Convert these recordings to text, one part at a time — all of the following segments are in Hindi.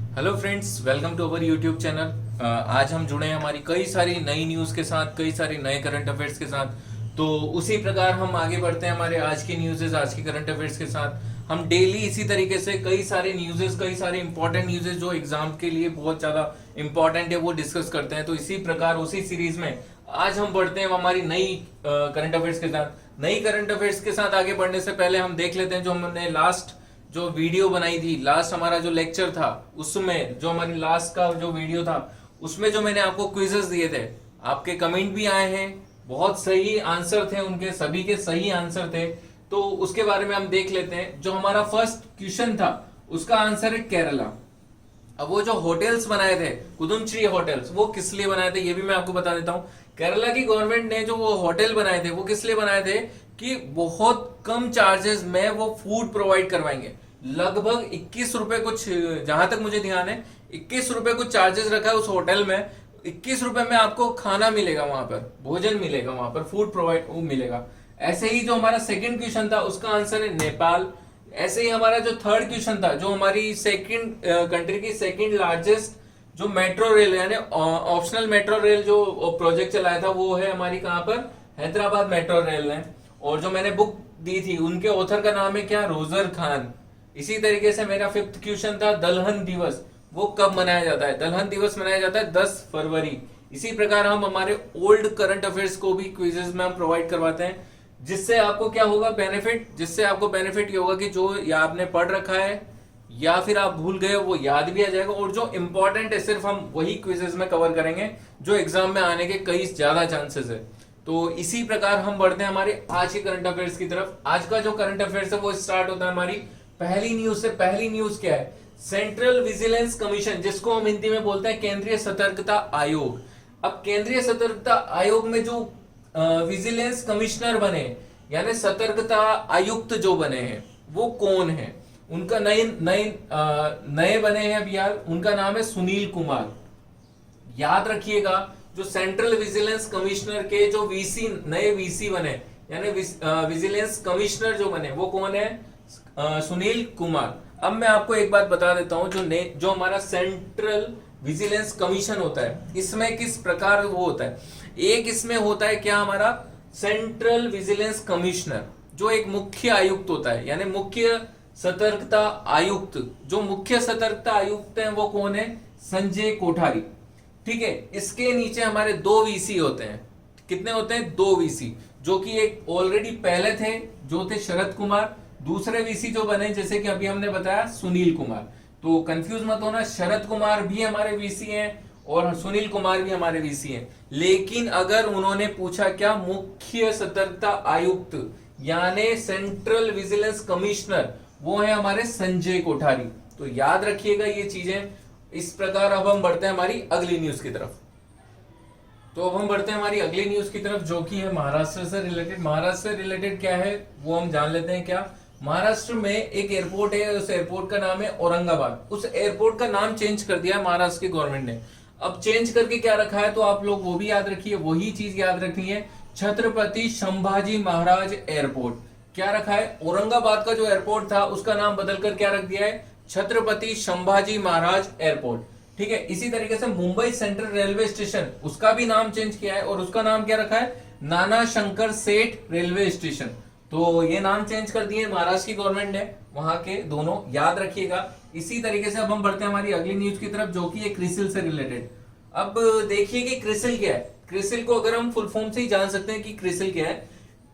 Hello friends, welcome to our YouTube channel. आज हम जुड़े हैं हमारी कई सारी नई न्यूज़ के साथ, कई सारे नए करंट अफेयर्स के साथ। तो उसी प्रकार हम आगे बढ़ते हैं हमारे आज की न्यूज़ेस, आज की करंट अफेयर्स के साथ। हम डेली इसी तरीके से कई सारे न्यूज़ेस, कई सारे इंपॉर्टेंट न्यूज़ेस जो एग्जाम के लिए बहुत ज़्यादा इंपॉर्टेंट है वो डिस्कस करते हैं। तो इसी प्रकार उसी सीरीज में आज हम बढ़ते हैं हमारी नई करंट अफेयर्स के साथ। नई करंट अफेयर्स के साथ आगे बढ़ने से पहले हम देख लेते हैं जो हमने लास्ट जो वीडियो बनाई थी, लास्ट हमारा जो लेक्चर था, उसमें जो हमारी लास्ट का जो वीडियो था उसमें जो मैंने आपको क्विजेस दिए थे, आपके कमेंट भी आए हैं, बहुत सही आंसर थे उनके, सभी के सही आंसर थे। तो उसके बारे में हम देख लेते हैं। जो हमारा फर्स्ट क्वेश्चन था उसका आंसर है केरला। अब वो जो होटल्स बनाए थे, कुदुमश्री होटल्स, वो किस लिए बनाए थे ये भी मैं आपको बता देता हूँ। केरला की गवर्नमेंट ने जो वो होटल बनाए थे वो किस लिए बनाए थे कि बहुत कम चार्जेस में वो फूड प्रोवाइड करवाएंगे। लगभग 21 रुपए कुछ, जहां तक मुझे ध्यान है 21 रुपए कुछ चार्जेस रखा है उस होटल में। 21 रुपए में आपको खाना मिलेगा, वहां पर भोजन मिलेगा, वहां पर फूड प्रोवाइड मिलेगा। ऐसे ही जो हमारा सेकंड क्वेश्चन था उसका आंसर है नेपाल। ऐसे ही हमारा जो थर्ड क्वेश्चन था, जो हमारी सेकंड कंट्री की सेकंड लार्जेस्ट जो मेट्रो रेल यानी ऑप्शनल मेट्रो रेल जो प्रोजेक्ट चलाया था वो है हमारी कहां पर, हैदराबाद मेट्रो रेल ने। और जो मैंने बुक दी थी उनके ऑथर का नाम है क्या, रोजर खान। इसी तरीके से मेरा फिफ्थ क्वेश्चन था दलहन दिवस, वो कब मनाया जाता है। दलहन दिवस मनाया जाता है 10 फरवरी। इसी प्रकार हम हमारे ओल्ड करंट अफेयर्स को भी क्विजेस में हम प्रोवाइड करवाते हैं, जिससे आपको क्या होगा बेनिफिट, जिससे आपको बेनिफिट ये होगा कि जो या आपने पढ़ रखा है या फिर आप भूल गए वो याद भी आ जाएगा, और जो इंपॉर्टेंट है सिर्फ हम वही क्विजेस में कवर करेंगे जो एग्जाम में आने के कई ज्यादा चांसेस है। तो इसी प्रकार हम बढ़ते हैं हमारे आज के करंट अफेयर्स की तरफ। आज का जो करंट अफेयर्स है वो स्टार्ट होता है हमारी पहली न्यूज से। पहली न्यूज क्या है, सेंट्रल विजिलेंस कमीशन, जिसको हम हिंदी में बोलते हैं केंद्रीय सतर्कता आयोग। अब केंद्रीय सतर्कता आयोग में जो विजिलेंस कमिश्नर बने यानी सतर्कता आयुक्त जो बने हैं वो कौन है, उनका नए नए नए बने हैं अभी यार, उनका नाम है सुनील कुमार। याद रखिएगा, जो सेंट्रल विजिलेंस कमिश्नर के जो वीसी, नए वीसी बने यानी विजिलेंस कमिश्नर जो बने वो कौन है, सुनील कुमार। अब मैं आपको एक बात बता देता हूं, जो हमारा सेंट्रल विजिलेंस कमीशन होता है इसमें किस प्रकार वो होता है। एक इसमें होता है क्या, हमारा सेंट्रल विजिलेंस कमिश्नर जो एक मुख्य आयुक्त होता है यानी मुख्य सतर्कता आयुक्त। जो मुख्य सतर्कता आयुक्त हैं वो कौन है, संजय कोठारी। ठीक है, इसके नीचे हमारे 2 वीसी होते हैं। कितने होते हैं, 2 वीसी, जो कि एक ऑलरेडी पहले थे जो थे शरद कुमार, दूसरे वीसी जो बने जैसे कि अभी हमने बताया सुनील कुमार। तो कंफ्यूज मत होना, शरद कुमार भी हमारे वीसी हैं और सुनील कुमार भी हमारे वीसी हैं। लेकिन अगर उन्होंने पूछा क्या, मुख्य सतर्कता आयुक्त यानी सेंट्रल विजिलेंस कमिश्नर, वो है हमारे संजय कोठारी। तो याद रखिएगा ये चीजें। इस प्रकार अब हम बढ़ते हैं हमारी अगली न्यूज की तरफ। तो अब हम बढ़ते हैं हमारी अगली न्यूज की तरफ जो कि है महाराष्ट्र से रिलेटेड। महाराष्ट्र से रिलेटेड क्या है वो हम जान लेते हैं। क्या, महाराष्ट्र में एक एयरपोर्ट है, उस एयरपोर्ट का नाम है औरंगाबाद। उस एयरपोर्ट का नाम चेंज कर दिया है महाराष्ट्र की गवर्नमेंट ने। अब चेंज करके क्या रखा है तो आप लोग वो भी याद रखिए, वही चीज याद रखनी है, छत्रपति संभाजी महाराज एयरपोर्ट। क्या रखा है, औरंगाबाद का जो एयरपोर्ट था उसका नाम बदलकर क्या रख दिया है, छत्रपति संभाजी महाराज एयरपोर्ट। ठीक है, इसी तरीके से मुंबई सेंट्रल रेलवे स्टेशन, उसका भी नाम चेंज किया है और उसका नाम क्या रखा है, नाना शंकर सेठ रेलवे स्टेशन। तो ये नाम चेंज कर दिए महाराष्ट्र की गवर्नमेंट ने, वहां के दोनों याद रखिएगा। इसी तरीके से अब हम बढ़ते हैं हमारी अगली न्यूज की तरफ जो कि है क्रिसिल से रिलेटेड। अब देखिए कि क्रिसिल क्या है। क्रिसिल को अगर हम फुल फॉर्म से ही जान सकते हैं कि क्रिसिल क्या है,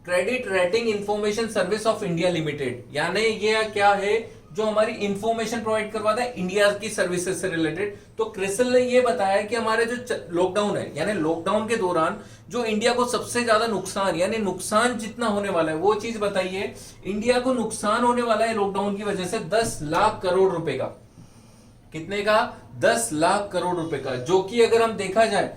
credit rating information service of India limited. यानी ये क्या है, जो हमारी इंफॉर्मेशन प्रोवाइड करवाता है इंडिया की सर्विसेज से रिलेटेड। तो क्रिसिल ने ये बताया कि हमारे जो लॉकडाउन है यानी लॉकडाउन के दौरान जो इंडिया को सबसे ज्यादा नुकसान यानी नुकसान जितना होने वाला है वो चीज बताइए। इंडिया को नुकसान होने वाला है लॉकडाउन की वजह से 10 लाख करोड़ रुपए का। कितने का, 10 लाख करोड़ रुपए का, जो कि अगर हम देखा जाए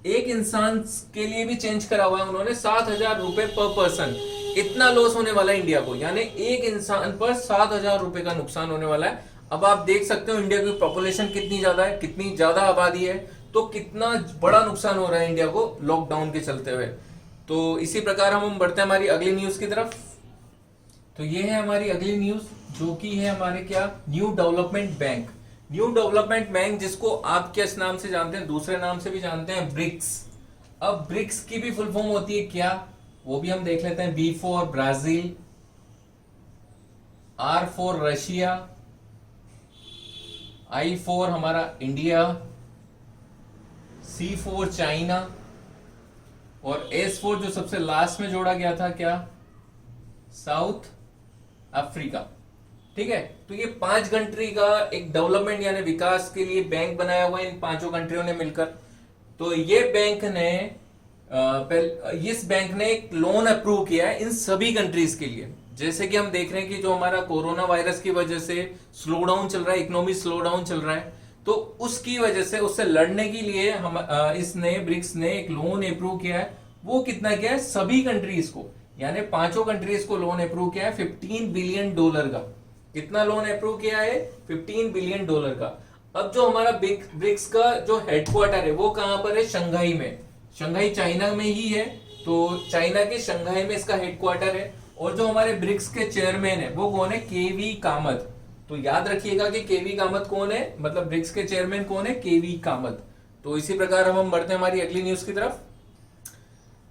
एक इंसान के लिए भी चेंज करा हुआ है उन्होंने 7,000 रुपए पर पर्सन। इतना लॉस होने वाला है इंडिया को, यानी एक इंसान पर 7,000 रुपए का नुकसान होने वाला है। अब आप देख सकते हो इंडिया की पॉपुलेशन कितनी ज्यादा है, कितनी ज्यादा आबादी है, तो कितना बड़ा नुकसान हो रहा है इंडिया को लॉकडाउन के चलते हुए। तो इसी प्रकार हम बढ़ते हैं हमारी अगली न्यूज की तरफ। तो ये है हमारी अगली न्यूज जो कि है हमारे क्या, new development bank. New development bank, जिसको आप किस नाम से जानते हैं, दूसरे नाम से भी जानते हैं, ब्रिक्स। अब ब्रिक्स की भी फुल फॉर्म होती है क्या, वो भी हम देख लेते हैं। B for Brazil, R for Russia, I for हमारा इंडिया, सी फॉर चाइना, और एस फॉर जो सबसे लास्ट में जोड़ा गया था क्या, साउथ अफ्रीका। ठीक है, तो ये 5 कंट्री का एक डेवलपमेंट यानी विकास के लिए बैंक बनाया हुआ है इन 5 कंट्रियों ने मिलकर। तो ये बैंक ने इस बैंक ने एक लोन अप्रूव किया है इन सभी कंट्रीज के लिए। जैसे कि हम देख रहे हैं कि जो हमारा कोरोना वायरस की वजह से स्लो डाउन चल रहा है, इकोनॉमी स्लो डाउन चल रहा है, तो उसकी वजह से उससे लड़ने के लिए हम इसने ब्रिक्स ने एक लोन अप्रूव किया है। वो कितना किया है, सभी कंट्रीज को, यानी 5 कंट्रीज को लोन अप्रूव किया है $15 बिलियन का। कितना लोन अप्रूव किया है, $15 बिलियन का। अब जो हमारा ब्रिक्स का जो हेडक्वार्टर है वो कहां पर है, शंघाई में। शंघाई चाइना में ही है, तो चाइना के शंघाई में इसका हेडक्वार्टर है। और जो हमारे ब्रिक्स के चेयरमैन है वो कौन है, केवी कामत। तो याद रखिएगा कि केवी कामत कौन है, मतलब ब्रिक्स के चेयरमैन कौन है, केवी कामत। तो इसी प्रकार हम बढ़ते हैं हमारी अगली न्यूज की तरफ।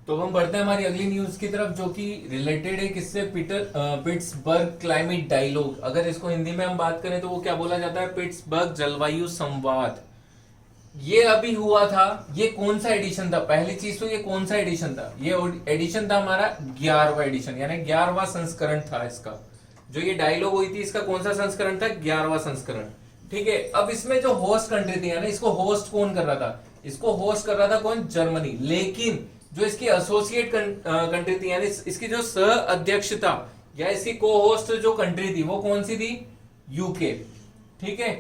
तो हम बढ़ते हैं हमारी अगली न्यूज की तरफ, जो कि रिलेटेड है किससे, पिट्सबर्ग क्लाइमेट डायलॉग। अगर इसको हिंदी में हम बात करें तो वो क्या बोला जाता है, पिट्सबर्ग जलवायु संवाद। ये अभी हुआ था, ये कौन सा एडिशन था, पहली चीज तो ये कौन सा एडिशन था, ये एडिशन था हमारा 11वां एडिशन, यानी 11वां संस्करण था इसका। जो ये डायलॉग हुई थी इसका कौन सा संस्करण था, 11वां संस्करण। ठीक है, अब इसमें जो होस्ट कंट्री थी, यानी इसको होस्ट कौन कर रहा था, इसको होस्ट कर रहा था कौन, जर्मनी। लेकिन जो इसकी एसोसिएट कंट्री थी, यानी इसकी जो सह अध्यक्षता या इसकी को होस्ट जो कंट्री थी वो कौन सी थी, यूके। ठीक है,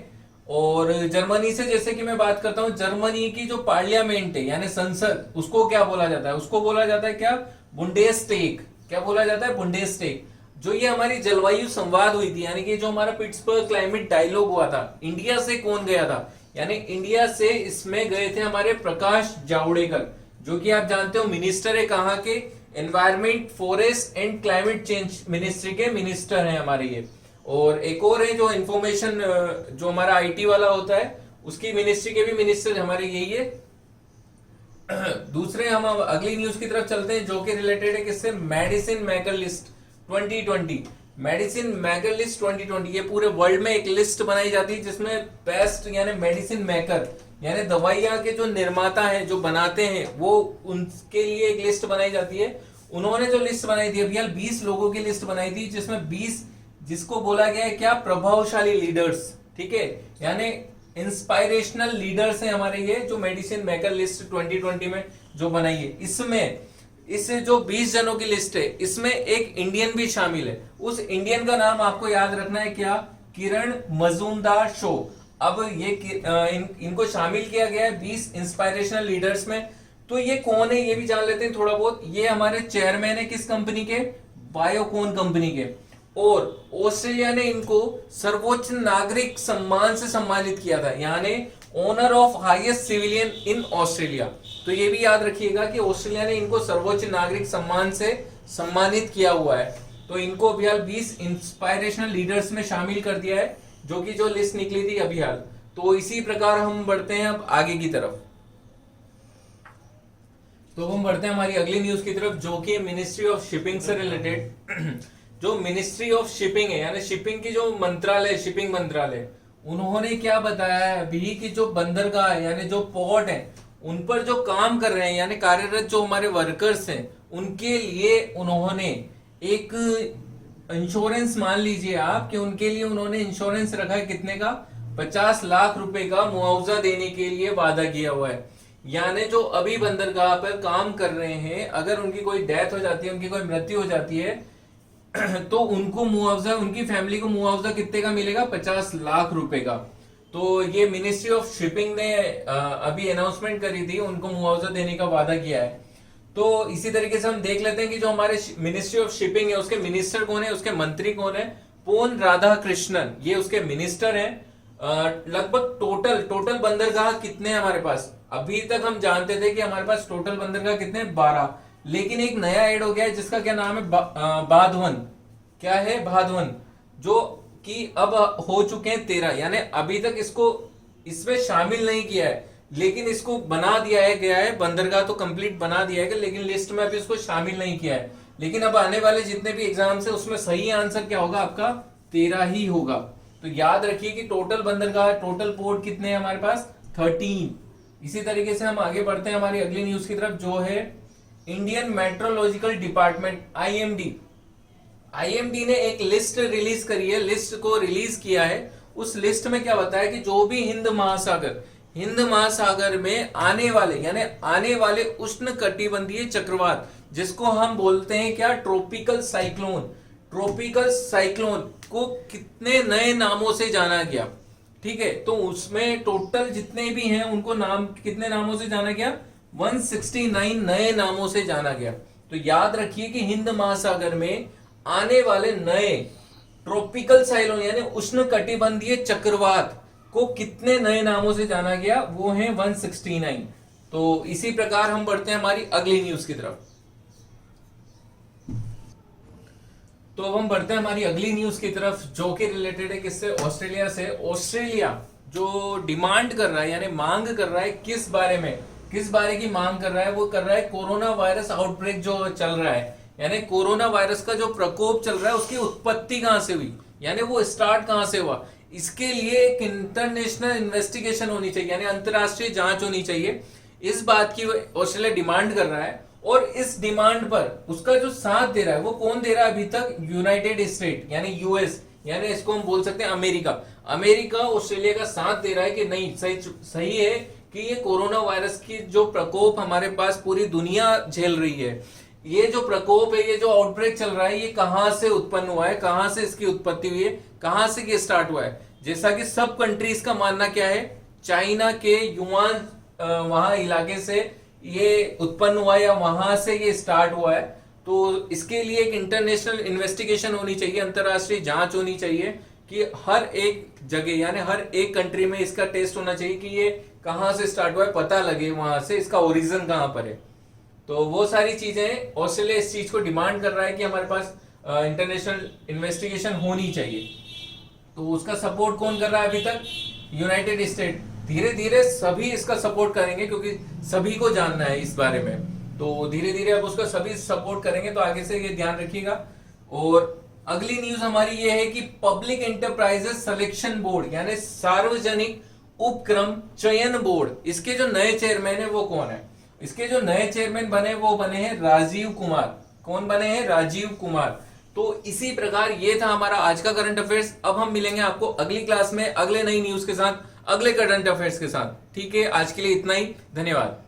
और जर्मनी से जैसे कि मैं बात करता हूं, जर्मनी की जो पार्लियामेंट है यानी संसद, उसको क्या बोला जाता है, उसको बोला जाता है क्या, बुंडेस्टेग। क्या बोला जाता है, बुंडेस्टेग। जो ये हमारी जलवायु संवाद हुई थी, यानी कि जो हमारा पिट्सबर्ग क्लाइमेट डायलॉग हुआ था, इंडिया से कौन गया था, यानी इंडिया से इसमें गए थे हमारे प्रकाश जावड़ेकर, जो कि आप जानते हो मिनिस्टर है कहाँ के, environment, forest and climate change ministry के मिनिस्टर हैं हमारे ये। और एक और है जो इंफॉर्मेशन, जो हमारा आईटी वाला होता है, उसकी मिनिस्ट्री के भी मिनिस्टर हमारे यही है। दूसरे हम अगली न्यूज की तरफ चलते हैं, जो कि रिलेटेड है किससे, medicine maker list 2020। Medicine maker list 2020, ये पूरे वर्ल्ड में एक लिस्ट बनाई जाती है जिसमें बेस्ट यानी मेडिसिन मेकर यानी दवाइयां के जो निर्माता हैं, जो बनाते हैं, वो उनके लिए एक लिस्ट बनाई जाती है। उन्होंने जो लिस्ट बनाई थी अभी 20 लोगों की लिस्ट बनाई थी, जिसमें 20 जिसको बोला गया है क्या, प्रभावशाली लीडर्स। ठीक है, यानी इंस्पायरेशनल लीडर्स हैं हमारे ये, जो मेडिसिन मेकर लिस्ट 2020 में जो बनाई है। इसमें इस जो 20 जनों की लिस्ट है, इसमें एक इंडियन भी शामिल है। उस इंडियन का नाम आपको याद रखना है क्या, किरण मजूमदार शो। अब ये इनको शामिल किया गया है 20 इंस्पायरेशनल लीडर्स में। तो ये कौन है ये भी जान लेते हैं थोड़ा बहुत। ये हमारे चेयरमैन है किस कंपनी के, बायोकॉन कंपनी के। और ऑस्ट्रेलिया ने इनको सर्वोच्च नागरिक सम्मान से सम्मानित किया था, यानी honour of highest civilian in Australia. तो ये भी याद रखिएगा कि ऑस्ट्रेलिया ने इनको सर्वोच्च नागरिक सम्मान से सम्मानित किया हुआ है। तो इनको अभी हाल 20 इंस्पायरेशनल लीडर्स में शामिल कर दिया है, जो कि जो लिस्ट निकली थी अभी हाल। तो इसी प्रकार हम बढ़ते हैं अब आगे की तरफ। तो हम बढ़ते हैं हमारी अगली न्यूज की तरफ, जो कि मिनिस्ट्री ऑफ शिपिंग से रिलेटेड। जो मिनिस्ट्री ऑफ शिपिंग है, यानी शिपिंग की जो मंत्रालय, शिपिंग मंत्रालय, उन्होंने क्या बताया है अभी कि जो बंदरगाह यानी जो पोर्ट है, उन पर जो काम कर रहे हैं यानी कार्यरत जो हमारे वर्कर्स हैं, उनके लिए उन्होंने एक इंश्योरेंस, मान लीजिए आप कि उनके लिए उन्होंने इंश्योरेंस रखा है कितने का, 50 लाख रुपए का मुआवजा देने के लिए वादा किया हुआ है। यानी जो अभी बंदरगाह पर काम कर रहे हैं, अगर उनकी कोई डेथ हो जाती है, उनकी कोई मृत्यु हो जाती है, तो उनको मुआवजा, उनकी फैमिली को मुआवजा कितने का मिलेगा, 50 लाख रुपए का। तो ये मिनिस्ट्री ऑफ शिपिंग ने अभी अनाउंसमेंट करी थी, उनको मुआवजा देने का वादा किया है। तो इसी तरीके से हम देख लेते हैं कि जो हमारे मिनिस्ट्री ऑफ शिपिंग है, उसके मिनिस्टर कौन है, उसके मंत्री कौन है, पोन राधाकृष्णन, ये उसके मिनिस्टर हैं। लगभग टोटल बंदरगाह कितने हैं हमारे पास, अभी तक हम जानते थे कि हमारे पास टोटल बंदरगाह कितने, 12। लेकिन एक नया ऐड हो गया है जिसका क्या नाम है, बाधवन। क्या है, बाधवन, जो कि अब हो चुके हैं 13, यानी अभी तक इसको इसमें शामिल नहीं किया है, लेकिन इसको बना दिया है गया है, बंदरगाह तो कंप्लीट बना दिया है, लेकिन लिस्ट में अभी इसको शामिल नहीं किया है। लेकिन अब आने वाले जितने भी एग्जाम्स है उसमें सही आंसर क्या होगा, आपका 13 ही होगा। तो याद रखिए कि टोटल बंदरगाह, टोटल पोर्ट कितने हैं हमारे पास, 13। इसी तरीके से हम आगे बढ़ते हैं हमारी अगली न्यूज की तरफ, जो है Indian meteorological department IMD. IMD ने एक लिस्ट रिलीज करी है, लिस्ट को रिलीज किया है। उस लिस्ट में क्या बताया कि जो भी हिंद महासागर में आने वाले, यानी आने वाले उष्ण कटिबंधीय चक्रवात, जिसको हम बोलते हैं क्या, ट्रॉपिकल साइक्लोन को कितने नए नामों से जाना गया। ठीक है, तो उसमें टोटल जितने भी हैं उनको नाम, कितने नामों से जाना गया, 169 नए नामों से जाना गया। तो याद रखिए कि हिंद महासागर में आने वाले नए ट्रॉपिकल साइक्लोन यानी उष्ण कटिबंधीय चक्रवात को कितने नए नामों से जाना गया, वो है 169। तो इसी प्रकार हम बढ़ते हैं हमारी अगली न्यूज की तरफ। तो अब हम बढ़ते हैं हमारी अगली न्यूज की तरफ, जो कि रिलेटेड है किससे, ऑस्ट्रेलिया से। ऑस्ट्रेलिया जो डिमांड कर रहा है, यानी मांग कर रहा है, किस बारे में, किस बारे की मांग कर रहा है, वो कर रहा है कोरोना वायरस आउटब्रेक जो चल रहा है, यानी कोरोना वायरस का जो प्रकोप चल रहा है उसकी उत्पत्ति कहां से हुई, यानी वो स्टार्ट कहां से हुआ। इसके लिए एक इंटरनेशनल इन्वेस्टिगेशन होनी चाहिए, यानी अंतरराष्ट्रीय जांच होनी चाहिए। इस बात की ऑस्ट्रेलिया डिमांड कर रहा है, और इस डिमांड पर उसका जो साथ दे रहा है वो कौन दे रहा है अभी तक, यूनाइटेड स्टेट यानी यूएस, यानी इसको हम बोल सकते हैं अमेरिका ऑस्ट्रेलिया का साथ दे रहा है कि नहीं, सही है कि ये कोरोना वायरस की जो प्रकोप हमारे पास पूरी दुनिया झेल रही है, ये जो प्रकोप है, ये जो आउटब्रेक चल रहा है, ये कहां से उत्पन्न हुआ है, कहां से इसकी उत्पत्ति हुई है, कहां से ये स्टार्ट हुआ है। जैसा कि सब कंट्रीज का मानना क्या है, चाइना के युआन वहां इलाके से ये उत्पन्न हुआ या वहां से ये स्टार्ट हुआ है। तो इसके लिए एक इंटरनेशनल इन्वेस्टिगेशन होनी चाहिए, अंतरराष्ट्रीय जांच होनी चाहिए कि हर एक जगह यानी हर एक कंट्री में इसका टेस्ट होना चाहिए कि ये कहां से स्टार्ट हुआ है, पता लगे वहां से इसका ओरिजिन कहां पर है। तो वो सारी चीजें ऑस्ट्रेलिया इस चीज को डिमांड कर रहा है कि हमारे पास इंटरनेशनल इन्वेस्टिगेशन होनी चाहिए। तो उसका सपोर्ट कौन कर रहा है अभी तक, यूनाइटेड स्टेट। धीरे धीरे सभी इसका सपोर्ट करेंगे क्योंकि सभी को जानना है इस बारे में, तो धीरे धीरे अब उसका सभी सपोर्ट करेंगे, तो आगे से ये ध्यान रखिएगा। और अगली न्यूज हमारी ये है कि पब्लिक एंटरप्राइजेस सिलेक्शन बोर्ड यानी सार्वजनिक उपक्रम चयन बोर्ड, इसके जो नए चेयरमैन है वो कौन है, इसके जो नए चेयरमैन बने वो बने हैं राजीव कुमार। कौन बने हैं, राजीव कुमार। तो इसी प्रकार ये था हमारा आज का करंट अफेयर्स। अब हम मिलेंगे आपको अगली क्लास में अगले नई न्यूज के साथ, अगले करंट अफेयर्स के साथ। ठीक है, आज के लिए इतना ही, धन्यवाद।